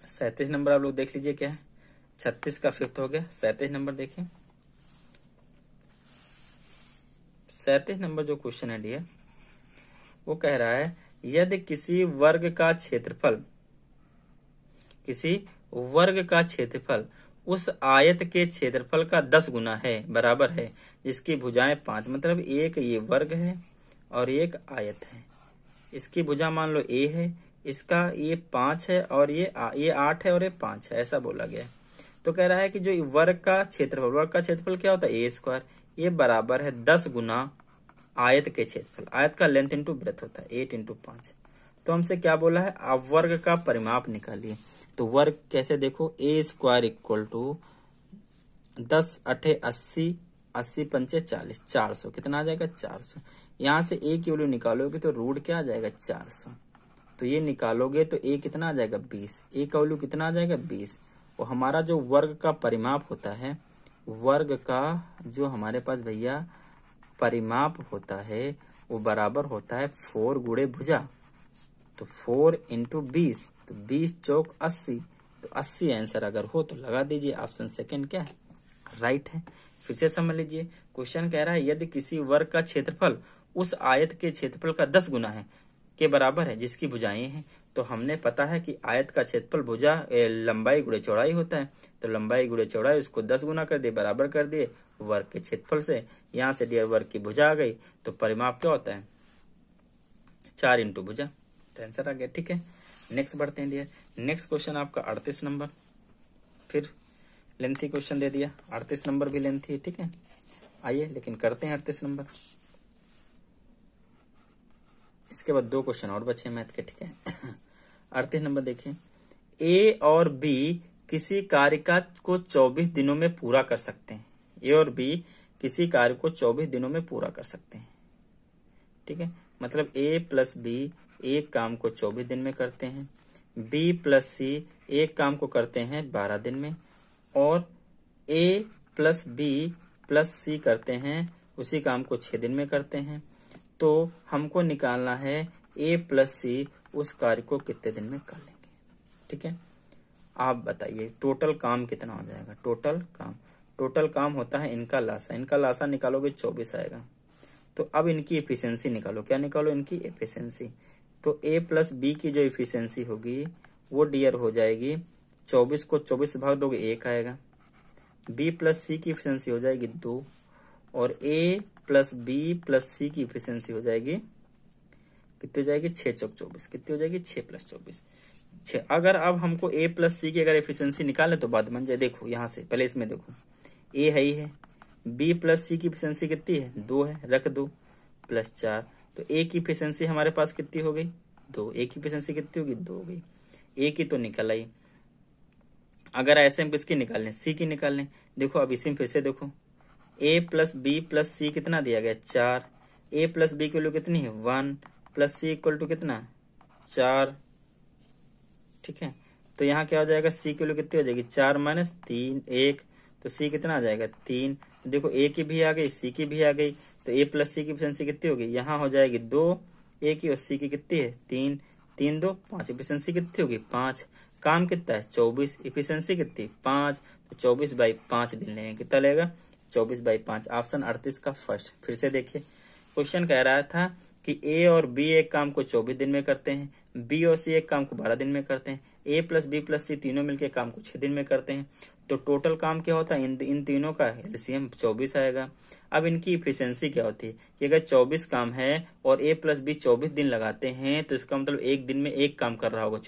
37 नंबर आप लोग देख लीजिए क्या है। 36 का फिफ्थ हो गया, 37 नंबर देखिए। 37 नंबर जो क्वेश्चन है डियर, वो कह रहा है यदि किसी वर्ग का क्षेत्रफल उस आयत के क्षेत्रफल का 10 गुना है, बराबर है, जिसकी भुजाएं 5, मतलब एक ये वर्ग है और एक आयत है। इसकी भुजा मान लो a है, इसका ये 5 है और ये 8 है और ये 5 है, ऐसा बोला गया है। तो कह रहा है कि जो वर्ग का क्षेत्रफल क्या होता है? ए स्क्वायर, ये बराबर है 10 गुना आयत के क्षेत्रफल। आयत का लेंथ इंटू ब्रेथ होता है 8 इंटू 5। तो हमसे क्या बोला है? आप वर्ग का परिमाप निकालिए। तो वर्ग कैसे देखो? ए स्क्वायर इक्वल टू 10 8 80, 80 पंचे 40, 400। कितना आ जाएगा? 400। यहाँ से ए की वैल्यू निकालोगे तो रूट क्या आ जाएगा? 400। तो ये निकालोगे तो ए कितना आ जाएगा? 20। ए का वैल्यू कितना आ जाएगा? 20। और हमारा जो वर्ग का परिमाप होता है, वर्ग का जो हमारे पास भैया परिमाप होता है, वो बराबर होता है 4 गुणे भुजा। तो 4 इंटू 20, तो 20 चौक 80, तो 80 आंसर अगर हो तो लगा दीजिए। ऑप्शन सेकंड क्या है? राइट है। फिर से समझ लीजिए, क्वेश्चन कह रहा है यदि किसी वर्ग का क्षेत्रफल उस आयत के क्षेत्रफल का 10 गुना है के बराबर है, जिसकी भुजाएं हैं। तो हमने पता है कि आयत का क्षेत्रफल भुजा लंबाई गुणे चौड़ाई होता है, तो लंबाई गुणे चौड़ाई, उसको 10 गुना कर दिए, बराबर कर दिए वर्ग के क्षेत्रफल से। यहाँ से डियर वर्ग की भुजा आ गई, तो परिमाप क्या होता है? 4 इंटू भुजा, तो आंसर आ गया। ठीक है, नेक्स्ट बढ़ते हैं डियर। नेक्स्ट क्वेश्चन आपका 38 नंबर, फिर लेंथी क्वेश्चन दे दिया। 38 नंबर भी लेंथी है, ठीक है। आइए लेकिन करते हैं 38 नंबर। इसके बाद 2 क्वेश्चन और बचे मैथ के, ठीक है। 38 नंबर देखिए, ए और बी किसी कार्य को 24 दिनों में पूरा कर सकते हैं। ए और बी किसी कार्य को 24 दिनों में पूरा कर सकते हैं, ठीक है। मतलब ए प्लस बी एक काम को 24 दिन में करते हैं, बी प्लस सी एक काम को करते हैं 12 दिन में, और ए प्लस बी प्लस सी करते हैं उसी काम को 6 दिन में करते हैं। तो हमको निकालना है ए प्लस सी उस कार्य को कितने दिन में कर लेंगे, ठीक है। आप बताइए टोटल काम कितना हो जाएगा? टोटल काम होता है इनका लासा निकालोगे 24 आएगा। तो अब इनकी एफिशिएंसी निकालो। क्या निकालो? इनकी एफिशिएंसी। तो ए प्लस बी की जो एफिशिएंसी होगी वो डियर हो जाएगी, 24 को 24 भाग दोगे 1 आएगा। बी प्लस सी की एफिशिएंसी हो जाएगी 2, और ए प्लस बी प्लस सी की एफिशिएंसी हो जाएगी कितनी हो जाएगी? 6 चौक 24। कितनी हो जाएगी? 6 प्लस 24 6। अगर अब हमको ए प्लस सी की अगर एफिशिएंसी निकाले तो बात बन जाए। देखो यहाँ से पहले इसमें देखो, ए है ही है, बी प्लस सी की एफिशिएंसी कितनी है? 2 है, रख दो, प्लस 4। तो ए की एफिशिएंसी हमारे पास कितनी हो गई? 2। ए की एफिशिएंसी कितनी होगी? 2 हो गई। ए की तो निकल आई। अगर ऐसे हम किसकी निकाल लें? सी की निकाल लें। देखो अब इसी में फिर से देखो, ए प्लस बी प्लस सी कितना दिया गया? 4। ए प्लस बी की वैल्यू कितनी है? 1, प्लस सी इक्वल टू कितना? 4, ठीक है। तो यहाँ क्या हो जाएगा? सी की वैल्यू कितनी हो जाएगी? 4 माइनस 3 1, तो सी कितना आ जाएगा? 3। देखो ए की भी आ गई, सी की भी आ गई, तो ए प्लस सी की एफिशिएंसी कितनी होगी? यहाँ हो जाएगी 2 ए की, और सी की कितनी है? 3 3 2 5, एफिशिएंसी कितनी होगी? 5। काम कितना है? 24, एफिशिएंसी कितनी? 5। तो 24/5 दिन लेंगे, कितना लेगा? 24/5। ऑप्शन 38 का फर्स्ट। फिर से देखिए, क्वेश्चन कह रहा था कि ए और बी एक काम को 24 दिन में करते हैं, बी और सी एक काम को 12 दिन में करते हैं, ए प्लस बी प्लस सी तीनों मिलकर काम को 6 दिन में करते हैं। तो टोटल काम क्या होता है? इन तीनों का एलसीएम 24 आएगा। अब इनकी इफिशियंसी क्या होती है कि अगर 24 काम है और ए प्लस बी 24 दिन लगाते हैं, तो इसका मतलब एक दिन में एक काम कर रहा होगा।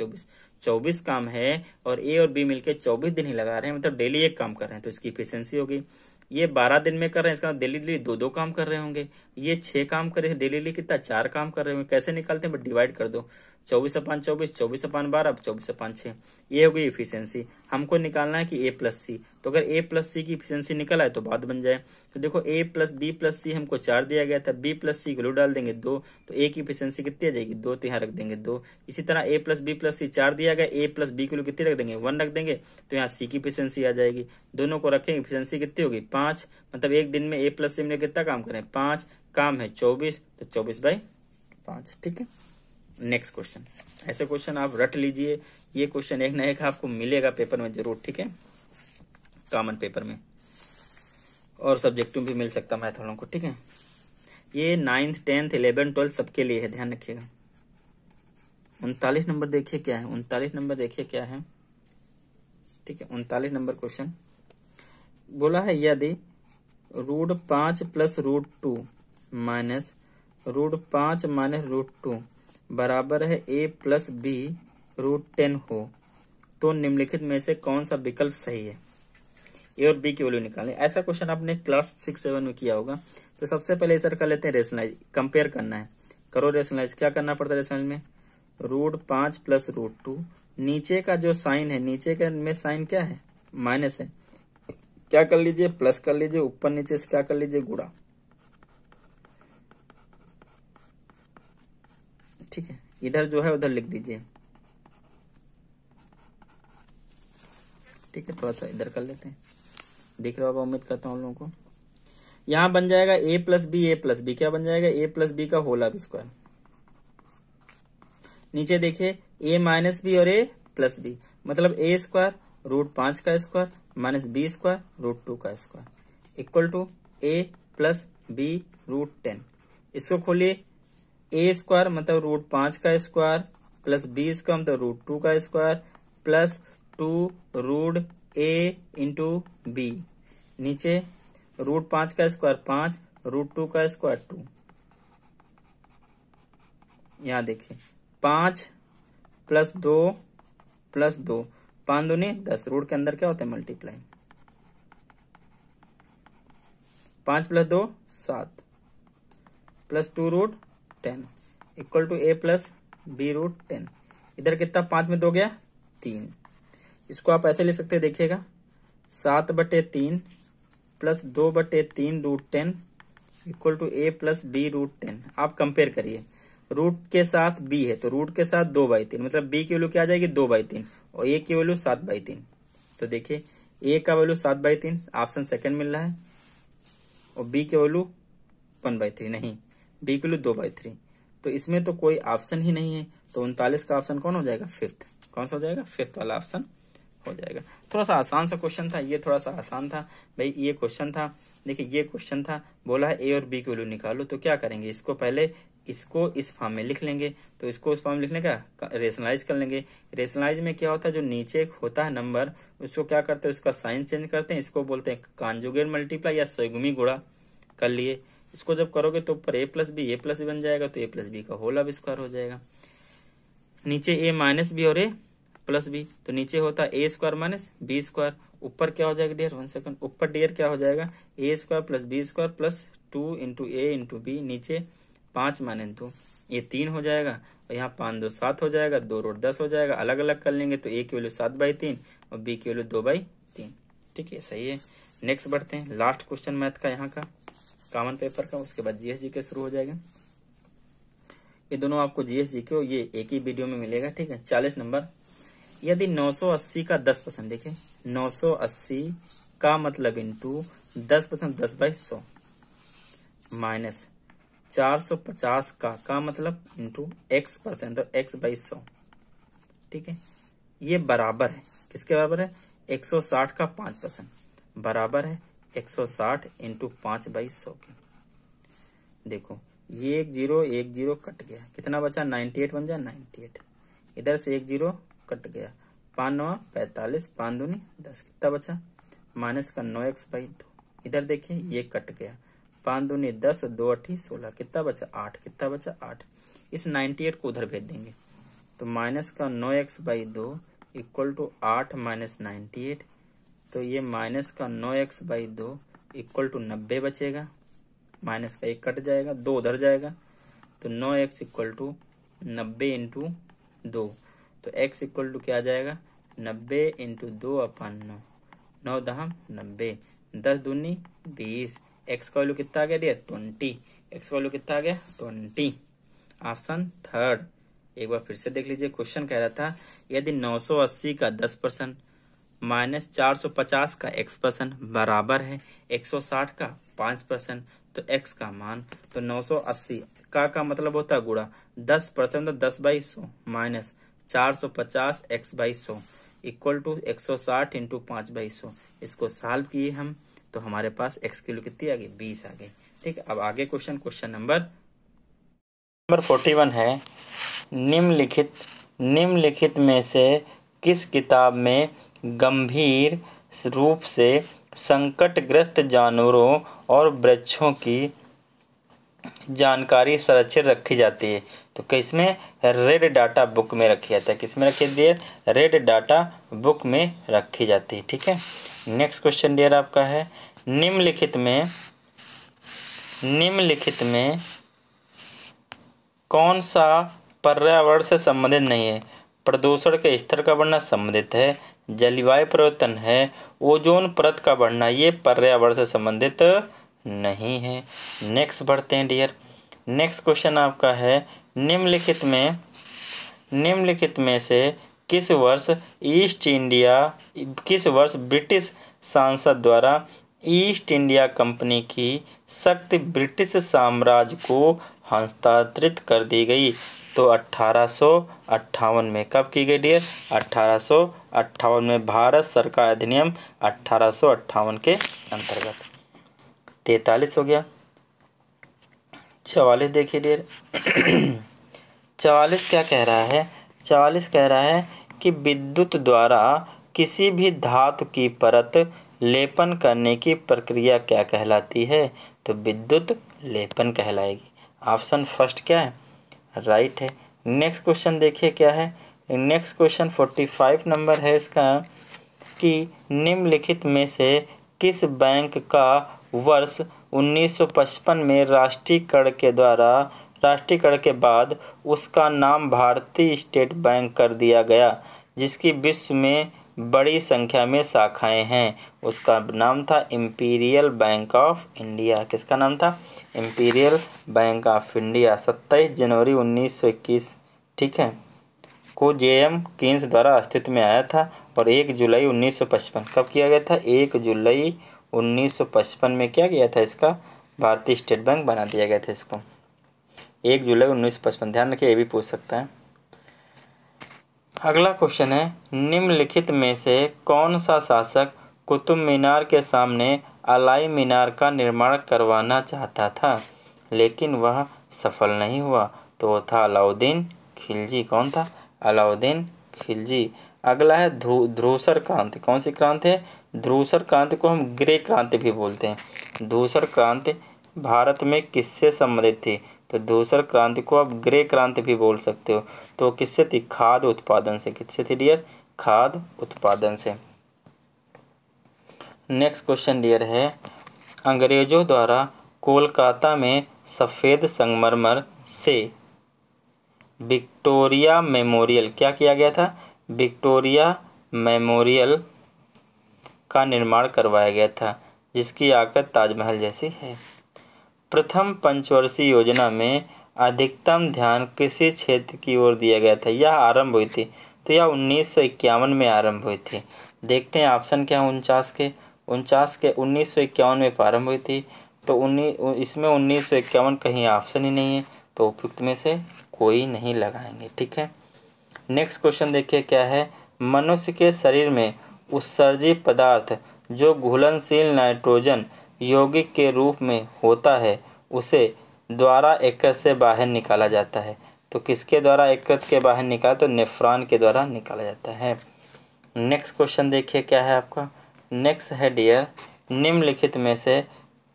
24 काम है और ए और बी मिलकर 24 दिन ही लगा रहे हैं, मतलब डेली एक काम कर रहे हैं, तो इसकी इफिशियंसी होगी। ये 12 दिन में कर रहे हैं, इसका डेली 2 काम कर रहे होंगे। ये 6 काम कर रहे हैं, डेली कितना? 4 काम कर रहे होंगे। कैसे निकालते हैं? बट डिवाइड कर दो, 24/24, 24/12, 24/6। ये हो गई इफिशियंसी। हमको निकालना है कि ए प्लस सी, तो अगर ए प्लस सी की इफिशियंसी निकल आए तो बात बन जाए। तो देखो ए प्लस बी प्लस सी हमको 4 दिया गया था, बी प्लस सी वैल्यू डाल देंगे 2, तो ए की इफिशियंसी कितनी आ जाएगी 2, तो यहाँ रख देंगे 2। इसी तरह ए प्लस बी प्लस सी 4 दिया गया, ए प्लस बी की वैल्यू कितनी रख देंगे 1 रख देंगे, तो यहाँ सी की इफिशियंसी आ जाएगी। दोनों को रखेंगे, इफिशियंसी कितनी होगी 5, मतलब एक दिन में ए प्लस सी में कितना काम करें 5, काम है 24, तो 24/5। ठीक है, नेक्स्ट क्वेश्चन। ऐसे क्वेश्चन आप रट लीजिए, ये क्वेश्चन एक ना एक आपको मिलेगा पेपर में जरूर। ठीक है, कॉमन पेपर में और सब्जेक्टिव भी मिल सकता मैथ वालों को। ठीक है, ये 9th 10th 11th 12 सबके लिए है, ध्यान रखिएगा। 39 नंबर देखिए क्या है, 39 नंबर देखिए क्या है। ठीक है, 39 नंबर क्वेश्चन बोला है यदि √5 + √2 माइनस √5 माइनस √2 बराबर है a + b √10 हो तो निम्नलिखित में से कौन सा विकल्प सही है। ए और बी की वैल्यू निकालें। ऐसा क्वेश्चन आपने क्लास 6-7 में किया होगा। तो सबसे पहले सर कर लेते हैं रेशनलाइज, कंपेयर करना है। करो रेशनलाइज, क्या करना पड़ता है रेशनलाइज में, √5 + √2, नीचे का जो साइन है, नीचे का में साइन क्या है माइनस है, क्या कर लीजिए प्लस कर लीजिए, ऊपर नीचे से क्या कर लीजिए गुणा। ठीक है, इधर जो है उधर लिख दीजिए। ठीक है, थोड़ा सा इधर कर लेते हैं, दिख रहा होगा उम्मीद करता हूँ लोगों को। यहां बन जाएगा a + b, a + b क्या बन जाएगा a + b का होल स्क्वायर। नीचे देखिए a - b और a + b, मतलब a स्क्वायर √5 का स्क्वायर माइनस b स्क्वायर √2 का square equal to a + b √10। इसको खोलिए, a स्क्वायर मतलब √5 का स्क्वायर प्लस b स्क्वायर मतलब √2 का स्क्वायर प्लस 2 √a × b, नीचे √5 का स्क्वायर 5, √2 का स्क्वायर 2। यहां देखिए 5 + 2 + 2, 5 दूनी 10, रूट के अंदर क्या होता है multiply, 5 + 2 7 plus 2 √10 equal to a + b √10। इधर कितना 5 में 2 गया 3। इसको आप ऐसे ले सकते हैं, देखिएगा 7/3 plus 2/3 √10 equal to a + b √10। आप कंपेयर करिए, रूट के साथ b है तो रूट के साथ 2/3, मतलब b की वैल्यू क्या आ जाएगी 2/3 और a की वैल्यू 7/3। तो देखिए a का वैल्यू 7/3 ऑप्शन सेकंड मिल रहा है और b की वैल्यू 1/3 नहीं, b की वैल्यू 2/3। तो इसमें तो कोई ऑप्शन ही नहीं है, तो 39 का ऑप्शन कौन हो जाएगा फिफ्थ। कौन सा हो जाएगा फिफ्थ वाला ऑप्शन हो जाएगा। थोड़ा सा आसान सा क्वेश्चन था ये, थोड़ा सा आसान था भाई ये क्वेश्चन था। देखिए ये क्वेश्चन था, बोला है ए और बी की वैल्यू निकालो, तो क्या करेंगे इसको पहले इसको इस फॉर्म में लिख लेंगे, तो इसको इस फॉर्म में लिखने का रेशनलाइज कर लेंगे। रेशनलाइज में क्या होता है, जो नीचे होता है नंबर उसको क्या करते हैं उसका साइन चेंज करते हैं, इसको बोलते हैं कांजुगेट मल्टीप्लाई या सगुमी गुणा कर लिए। इसको जब करोगे तो ऊपर a + b बन जाएगा, तो a + b का होल स्क्वायर हो जाएगा। नीचे a - b और a + b, तो नीचे होता है a square minus b square, ऊपर क्या हो जाएगा डियर 1 सेकंड, ऊपर डियर क्या हो जाएगा a square plus b square plus 2 × a × b, नीचे 5 - 2 ये 3 हो जाएगा और यहाँ 5 2 7 हो जाएगा, 2 √ 10 हो जाएगा। अलग अलग कर लेंगे तो a की वैल्यू 7/3 और b की वैल्यू 2/3। ठीक है, सही है। नेक्स्ट बढ़ते हैं, लास्ट क्वेश्चन मैथ का यहाँ का कॉमन पेपर का, उसके बाद जीएस जीके शुरू हो जाएगा। ये दोनों आपको जीएस जीके ये एक ही वीडियो में मिलेगा। ठीक है, 40 नंबर, यदि 980 का 10%, देखें 980 का मतलब इंटू 10% 10/100 माइनस 450 का मतलब इंटू x% और x/100। ठीक है, ये बराबर है किसके बराबर है 160 का 5% बराबर है 160 × 5/100 के। देखो ये 1 0 कट गया, कितना बचा 98 बन जाए 98, इधर से 1 0 कट गया, 5 9 45, 5 दूनी 10, कितना बचा माइनस का 9x/2। इधर देखिए ये कट गया, 5 दूनी 10 और 2 8 16, कितना बचा 8, कितना बचा 8। इस 98 को उधर भेज देंगे, तो माइनस का 9x/2 इक्वल टू 8 - 98, तो ये माइनस का 9x/2 इक्वल टू 90 बचेगा, माइनस का 1 कट जाएगा, 2 उधर जाएगा, तो 9x इक्वल टू 90 × 2। तो x इक्वल टू क्या आ जाएगा 90 इंटू 2/9। 9 दहम 90, 10 दूनी 20। x का वैल्यू कितना आ गया डियर 20। x का वैल्यू कितना आ गया 20। Option third. एक बार फिर से देख लीजिए, क्वेश्चन कह रहा था यदि 980 का 10% माइनस 450 का x% बराबर है 160 का 5%, तो x का मान, तो 980 का मतलब होता है गुणा 10%, तो 10/100 minus 450 x/100 equal to 160 into 5/100। इसको सॉल्व किए हम तो हमारे पास x की वैल्यू कितनी आ गई 20 आ गई। ठीक है, अब आगे क्वेश्चन नंबर 41 है, निम्नलिखित में से किस किताब में गंभीर रूप से संकटग्रस्त जानवरों और वृक्षों की जानकारी संरक्षित रखी जाती है? तो किसमें रेड डाटा बुक में रखी जाती है। किसमें रखी जाती है रेड डाटा बुक में रखी जाती है। ठीक है, नेक्स्ट क्वेश्चन डियर आपका है, निम्नलिखित में कौन सा पर्यावरण से संबंधित नहीं है? प्रदूषण के स्तर का बढ़ना संबंधित है, जलवायु परिवर्तन है, ओजोन परत का बढ़ना ये पर्यावरण से संबंधित नहीं है। नेक्स्ट बढ़ते हैं डियर, नेक्स्ट क्वेश्चन आपका है, निम्नलिखित में से किस वर्ष ब्रिटिश सांसद द्वारा ईस्ट इंडिया कंपनी की शक्ति ब्रिटिश साम्राज्य को हस्तांतरित कर दी गई? तो 1858 में। कब की गई डियर 1858 में, भारत सरकार अधिनियम 1858 के अंतर्गत। 43 हो गया। 44 देखिए डियर 44 क्या कह रहा है? 44 कह रहा है कि विद्युत द्वारा किसी भी धातु की परत लेपन करने की प्रक्रिया क्या कहलाती है? तो विद्युत लेपन कहलाएगी। ऑप्शन फर्स्ट क्या है राइट है। नेक्स्ट क्वेश्चन देखिए क्या है, नेक्स्ट क्वेश्चन 45 नंबर है इसका, कि निम्नलिखित में से किस बैंक का वर्ष 1955 में राष्ट्रीयकरण के बाद उसका नाम भारतीय स्टेट बैंक कर दिया गया, जिसकी विश्व में बड़ी संख्या में शाखाएं हैं? उसका नाम था इंपीरियल बैंक ऑफ इंडिया। किसका नाम था इंपीरियल बैंक ऑफ इंडिया। 27 जनवरी 1921 ठीक है को J.M. कीन्स द्वारा अस्तित्व में आया था, और 1 जुलाई 1955 कब किया गया था 1 जुलाई 1955 में क्या किया था इसका भारतीय स्टेट बैंक बना दिया गया था इसको 1 जुलाई 1955। ध्यान रखिए, ये भी पूछ सकता है। अगला क्वेश्चन है, निम्नलिखित में से कौन सा शासक कुतुब मीनार के सामने अलाई मीनार का निर्माण करवाना चाहता था लेकिन वह सफल नहीं हुआ? तो वो था अलाउद्दीन खिलजी। कौन था अलाउद्दीन खिलजी। अगला है धूसर क्रांति। कौन सी क्रांति है धूसर क्रांति को हम ग्रे क्रांति भी बोलते हैं। धूसर क्रांति भारत में किससे संबंधित थी? तो धूसर क्रांति को आप ग्रे क्रांति भी बोल सकते हो। तो किससे थी खाद्य उत्पादन से। किससे थी डियर खाद्य उत्पादन से। नेक्स्ट क्वेश्चन डियर है, अंग्रेजों द्वारा कोलकाता में सफ़ेद संगमरमर से विक्टोरिया मेमोरियल क्या किया गया था? विक्टोरिया मेमोरियल का निर्माण करवाया गया था, जिसकी आकृति ताजमहल जैसी है। प्रथम पंचवर्षीय योजना में अधिकतम ध्यान किसी क्षेत्र की ओर दिया गया था? यह आरंभ हुई थी तो यह 1951 में आरंभ हुई थी। देखते हैं ऑप्शन क्या है 49 के 1951 में प्रारंभ हुई थी। तो इसमें 1951 कहीं ऑप्शन ही नहीं है, तो उपयुक्त में से कोई नहीं लगाएंगे। ठीक है, नेक्स्ट क्वेश्चन देखिए क्या है, मनुष्य के शरीर में उत्सर्जित पदार्थ जो घुलनशील नाइट्रोजन यौगिक के रूप में होता है उसे द्वारा यकृत से बाहर निकाला जाता है। तो किसके द्वारा यकृत के बाहर निकाला? तो नेफ्रॉन के द्वारा निकाला जाता है। नेक्स्ट क्वेश्चन देखिए क्या है आपका, नेक्स्ट है डियर, निम्नलिखित में से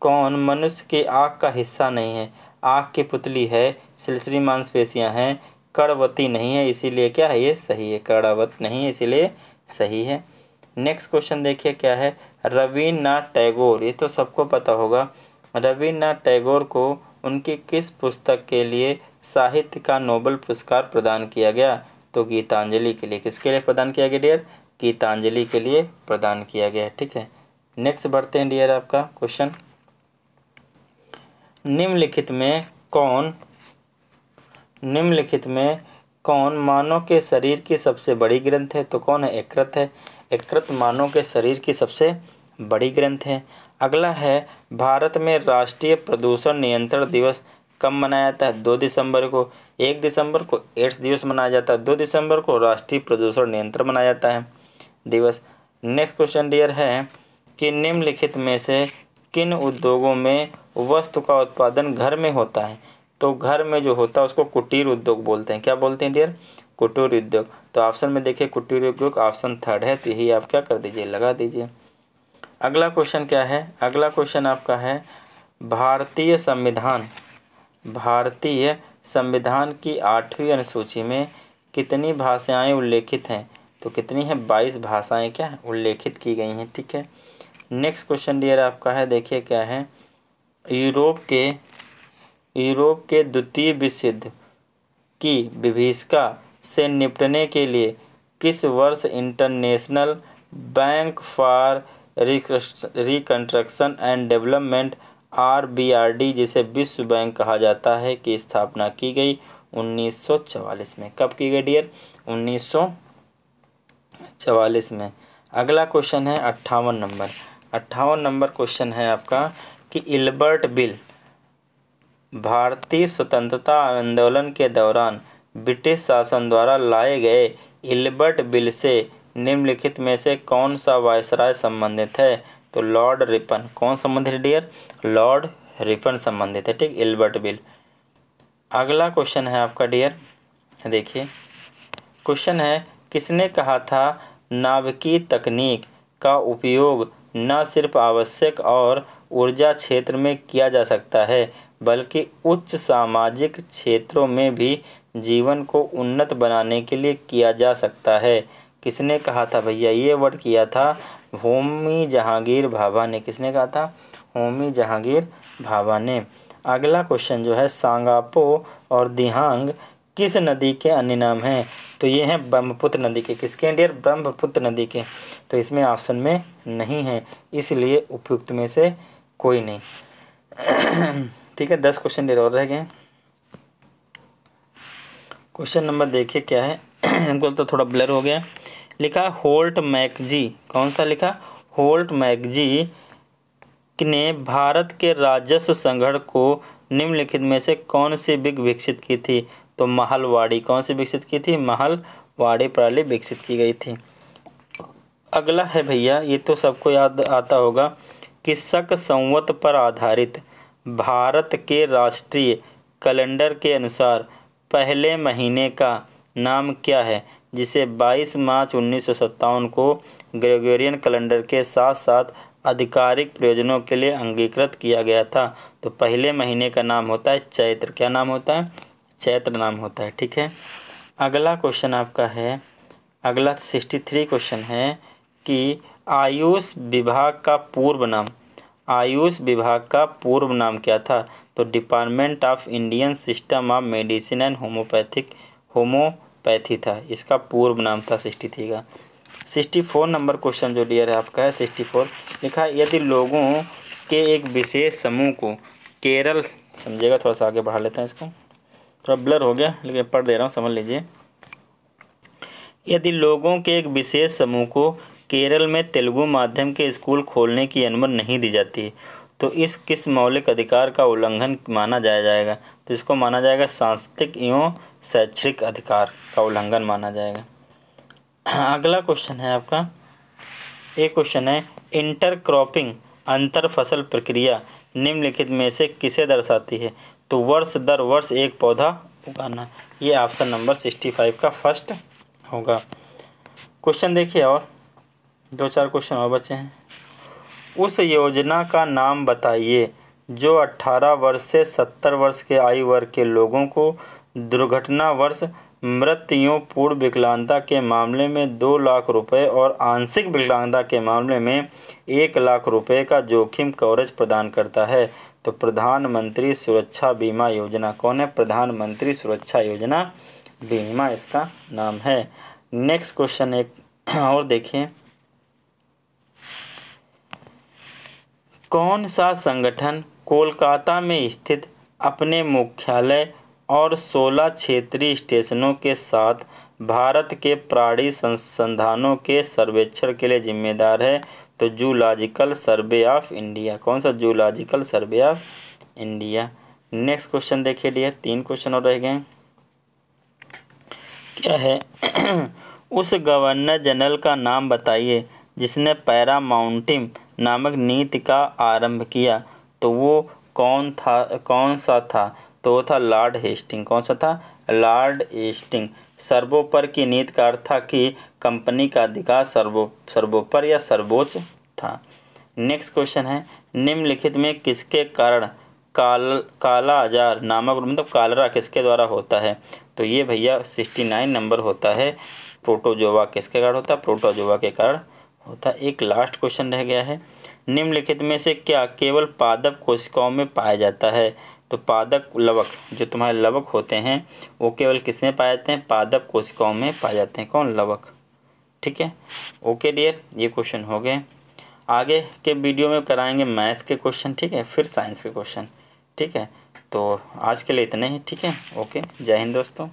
कौन मनुष्य की आँख का हिस्सा नहीं है? आँख की पुतली है, सिलसिली मांसपेशियाँ हैं, कर्णवती नहीं है, इसीलिए क्या है ये सही है। कर्णवत नहीं है इसीलिए सही है। नेक्स्ट क्वेश्चन देखिए क्या है, रवीन्द्रनाथ टैगोर, ये तो सबको पता होगा, रवीन्द्रनाथ टैगोर को उनकी किस पुस्तक के लिए साहित्य का नोबेल पुरस्कार प्रदान किया गया? तो गीतांजलि के लिए, किसके लिए प्रदान किया गया डियर? गीतांजलि के लिए प्रदान किया गया है। ठीक है, नेक्स्ट बढ़ते हैं डियर आपका क्वेश्चन, निम्नलिखित में कौन मानव के शरीर की सबसे बड़ी ग्रंथ है? तो कौन है? यकृत है। यकृत मानव के शरीर की सबसे बड़ी ग्रंथ है। अगला है, भारत में राष्ट्रीय प्रदूषण नियंत्रण दिवस कब मनाया जाता है? 2 दिसंबर को। 1 दिसंबर को एड्स दिवस मनाया जाता है, 2 दिसंबर को राष्ट्रीय प्रदूषण नियंत्रण मनाया जाता है दिवस। नेक्स्ट क्वेश्चन डियर है कि निम्नलिखित में से किन उद्योगों में वस्तु का उत्पादन घर में होता है? तो घर में जो होता है उसको कुटीर उद्योग बोलते हैं। क्या बोलते हैं डियर? कुटीर उद्योग। तो ऑप्शन में देखिए कुटीर उद्योग ऑप्शन 3 है, तो यही आप क्या कर दीजिए, लगा दीजिए। अगला क्वेश्चन क्या है? अगला क्वेश्चन आपका है, भारतीय संविधान की 8वीं अनुसूची में कितनी भाषाएं उल्लेखित हैं? तो कितनी है? 22 भाषाएं क्या उल्लेखित की गई हैं। ठीक है, नेक्स्ट क्वेश्चन डियर आपका है, देखिए क्या है, यूरोप के द्वितीय विश्व युद्ध की विभीषिका से निपटने के लिए किस वर्ष international bank for reconstruction and development RBRD, जिसे विश्व बैंक कहा जाता है, की स्थापना की गई? 1944 में। कब की गई डियर? 1944 में। अगला क्वेश्चन है 58 नंबर क्वेश्चन है आपका कि इल्बर्ट बिल भारतीय स्वतंत्रता आंदोलन के दौरान ब्रिटिश शासन द्वारा लाए गए इल्बर्ट बिल से निम्नलिखित में से कौन सा वायसराय संबंधित है? तो लॉर्ड रिपन। कौन संबंधित है डियर? लॉर्ड रिपन संबंधित है। ठीक, इल्बर्ट बिल। अगला क्वेश्चन है आपका डियर, देखिए क्वेश्चन है, किसने कहा था नाभिकीय तकनीक का उपयोग न सिर्फ आवश्यक और ऊर्जा क्षेत्र में किया जा सकता है बल्कि उच्च सामाजिक क्षेत्रों में भी जीवन को उन्नत बनाने के लिए किया जा सकता है? किसने कहा था भैया? ये वर्ड किया था होमी जहांगीर भाभा ने। किसने कहा था? होमी जहांगीर भाभा ने। अगला क्वेश्चन जो है, सांगापो और दिहांग किस नदी के अन्य नाम हैं? तो ये हैं ब्रह्मपुत्र नदी के। किसके डियर? ब्रह्मपुत्र नदी के। तो इसमें ऑप्शन में नहीं है, इसलिए उपयुक्त में से कोई नहीं। ठीक है, 10 क्वेश्चन डियर और रह गए। क्वेश्चन नंबर देखिए क्या है, हमको तो थोड़ा ब्लर हो गया। लिखा होल्ट मैकजी। कौन सा लिखा? होल्ट मैकजी ने भारत के राजस्व संग्रह को निम्नलिखित में से कौन सी विग विकसित की थी? तो महलवाड़ी। कौन सी विकसित की थी? महलवाड़ी प्रणाली विकसित की गई थी। अगला है भैया, ये तो सबको याद आता होगा कि शक संवत पर आधारित भारत के राष्ट्रीय कैलेंडर के अनुसार पहले महीने का नाम क्या है, जिसे 22 मार्च 1957 को ग्रेगोरियन कैलेंडर के साथ साथ आधिकारिक प्रयोजनों के लिए अंगीकृत किया गया था? तो पहले महीने का नाम होता है चैत्र। क्या नाम होता है? चैत्र नाम होता है। ठीक है, अगला क्वेश्चन आपका है, अगला 63 क्वेश्चन है कि आयुष विभाग का पूर्व नाम क्या था? तो department of Indian system of medicine and homeopathy था, इसका पूर्व नाम था 63 का। 64 नंबर क्वेश्चन जो डियर है आपका है 64, लिखा है, यदि लोगों के एक विशेष समूह को केरल, समझिएगा थोड़ा सा आगे बढ़ा लेते हैं इसको, थोड़ा ब्लर हो गया लेकिन पढ़ दे रहा हूँ, समझ लीजिए। यदि लोगों के एक विशेष समूह को केरल में तेलुगु माध्यम के स्कूल खोलने की अनुमति नहीं दी जाती तो इस किस मौलिक अधिकार का उल्लंघन माना जाएगा? तो इसको माना जाएगा सांस्कृतिक एवं शैक्षिक अधिकार का उल्लंघन माना जाएगा। अगला क्वेश्चन है आपका, एक क्वेश्चन है, इंटरक्रॉपिंग अंतर फसल प्रक्रिया निम्नलिखित में से किसे दर्शाती है? तो वर्ष दर वर्ष एक पौधा उगाना। ये ऑप्शन नंबर 65 का फर्स्ट होगा। क्वेश्चन देखिए, और 2-4 क्वेश्चन और बचे हैं। उस योजना का नाम बताइए जो 18 वर्ष से 70 वर्ष के आयु वर्ग के लोगों को दुर्घटनावश मृत्यु पूर्व विकलांगता के मामले में 2 लाख रुपए और आंशिक विकलांगता के मामले में 1 लाख रुपए का जोखिम कवरेज प्रदान करता है। तो प्रधानमंत्री सुरक्षा बीमा योजना। कौन है? प्रधानमंत्री सुरक्षा योजना बीमा इसका नाम है। नेक्स्ट क्वेश्चन एक और देखिए, कौन सा संगठन कोलकाता में स्थित अपने मुख्यालय और 16 क्षेत्रीय स्टेशनों के साथ भारत के प्राणी संसाधनों के सर्वेक्षण के लिए जिम्मेदार है? तो जूलॉजिकल सर्वे ऑफ इंडिया। कौन सा? Zoological survey of India. Next question देखिए डियर, 3 क्वेश्चन और रह गए। क्या है? उस गवर्नर जनरल का नाम बताइए जिसने पैरामाउंटिंग नामक नीति का आरंभ किया। तो वो कौन सा था? तो वो था लॉर्ड हेस्टिंग। कौन सा था? Lord Hasting. सर्वोपर की नीति का अर्थ था कि कंपनी का अधिकार सर्वोपर या सर्वोच्च था। नेक्स्ट क्वेश्चन है, निम्नलिखित में किसके कारण काला आजार नामक मतलब कालरा किसके द्वारा होता है? तो ये भैया 69 नंबर होता है। प्रोटोजोआ किसके कारण होता है? प्रोटोजोआ के कारण होता है। एक लास्ट क्वेश्चन रह गया है, निम्नलिखित में से क्या केवल पादप कोशिकाओं में पाया जाता है? तो पादप लवक, जो तुम्हारे लवक होते हैं वो केवल किसमें पाए जाते हैं? पादप कोशिकाओं में पाए जाते हैं। कौन? लवक। ठीक है, ओके डियर, ये क्वेश्चन हो गए। आगे के वीडियो में कराएंगे मैथ के क्वेश्चन, ठीक है, फिर साइंस के क्वेश्चन। ठीक है, तो आज के लिए इतना ही। ठीक है, ओके, जय हिंद दोस्तों।